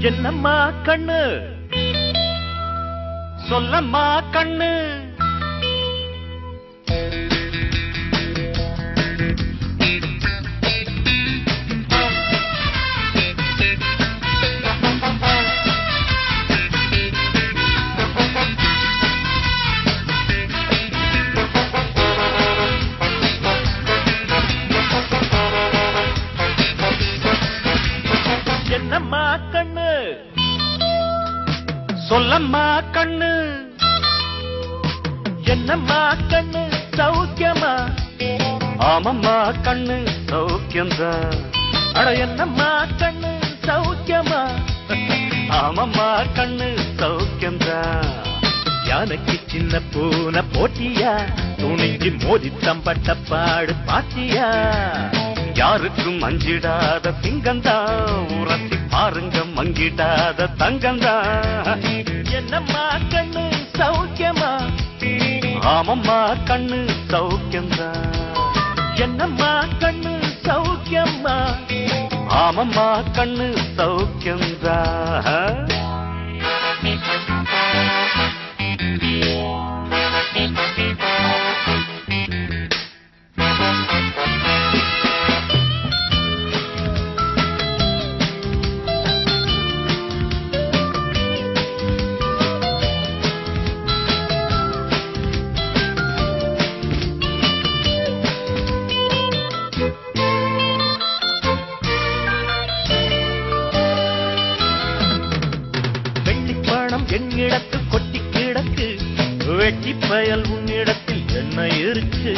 என்னம்மா கண்ணு சொல்லம்மா கண்ணு என்னம்மா கண்ணு சொல்லம்மா கண்ணு என்னம்மா கண்ணு சௌக்கியமா ஆமம்மா கண்ணு சௌக்கியம்தான் அட என்னம்மா கண்ணு சௌக்கியமா ஆமம்மா கண்ணு சௌக்கியம்தான் யானைக்கு சின்ன பூனை போட்டியா துணிஞ்சு மோதி தம்பட்ட பாடு பாத்தியா யாருக்கும் அஞ்சிடாத சிங்கந்தான் உரத்தி பாருங்க மங்கிடாத தங்கந்தான் என்னம்மா கண்ணு சௌக்கியமா ஆமம்மா கண்ணு சௌக்கியம்தான் என்னம்மா கண்ணு சௌக்கியமா ஆமம்மா கண்ணு சௌக்கியம்தான் என்னிடத்து கொட்டி கிடக்கு வெட்டி பயல் உன்னிடத்தில் என்ன இருக்கு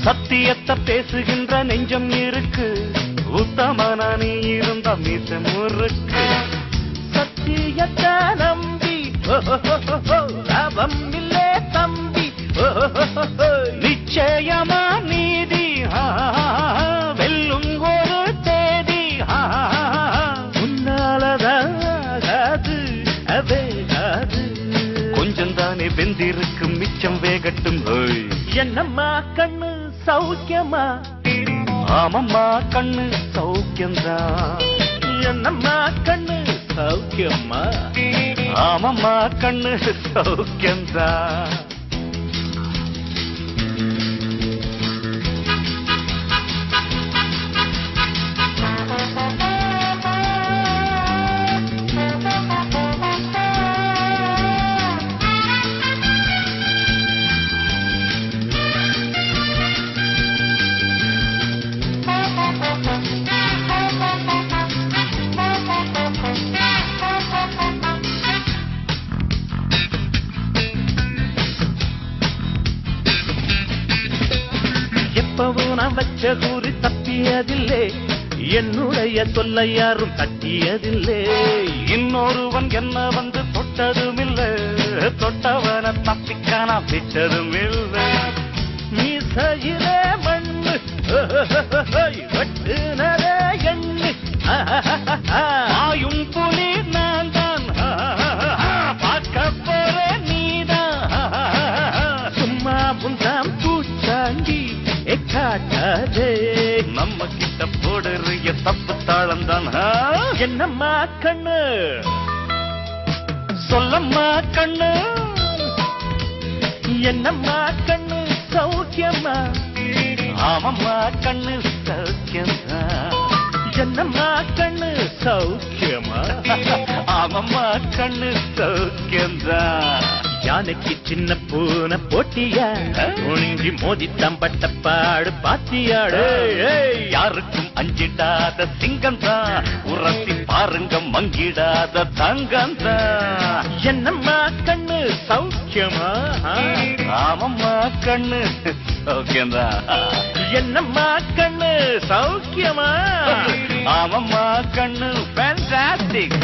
சத்தியத்தை பேசுகின்ற நெஞ்சம் இருக்கு உத்தமனா நீ இருந்த மீச முறுக்கு சத்தியத்தை நம்பி லாபம் இல்லே தம்பி நிச்சயமா நீதி வெல்லும் ஒரு தேதி உன்னாலதாகாது கொஞ்சம் தானே வெந்திருக்கு மிச்சம் வேகட்டும் என்னம்மா கண்ணு சௌக்கியமா ஆமம்மா கண்ணு சௌக்கியம்தான் என்னம்மா கண்ணு சௌக்கியமா ஆமம்மா கண்ணு சௌக்கியம்தான் எப்பவும் நான் வச்ச கூறி தப்பியதில்லை என்னுடைய சொல்ல யாரும் தட்டியதில்லை இன்னொருவன் என்ன வந்து தொட்டதுமில்லை தொட்டவன தப்பிக்கான விட்டதும் இல்லை மீசையிலே மண்ணு வெட்டுனதே எண்ணு ஆயும் புலி நான் தான் பார்க்க போறேன் நீதான் சும்மா புந்தாம் பூச்சாண்டி காட்டாதே நம்ம கிட்ட போடுறிய தப்பு தாளம் தான் என்னம்மா கண்ணு சொல்லம்மா கண்ணு என்னம்மா கண்ணு சௌக்கியமா ஆமம்மா கண்ணு சௌக்கியமா என்னம்மா கண்ணு சௌக்கியமா ஆமம்மா கண்ணு சௌக்கியம்தான் யானைக்கு சின்ன பூனை போட்டியா ஒழுங்கி மோதி தம்பட்ட பாடு பாத்தியாடு யாருக்கும் அஞ்சிடாத சிங்கந்தான் உரத்தி பாருங்க மங்கிடாத தங்கந்தான் என்னம்மா கண்ணு சௌக்கியமா ஆமம்மா கண்ணு சௌக்கியம்தான் என்னம்மா கண்ணு சௌக்கியமா ஆமம்மா கண்ணு ஃபேண்டாஸ்டிக்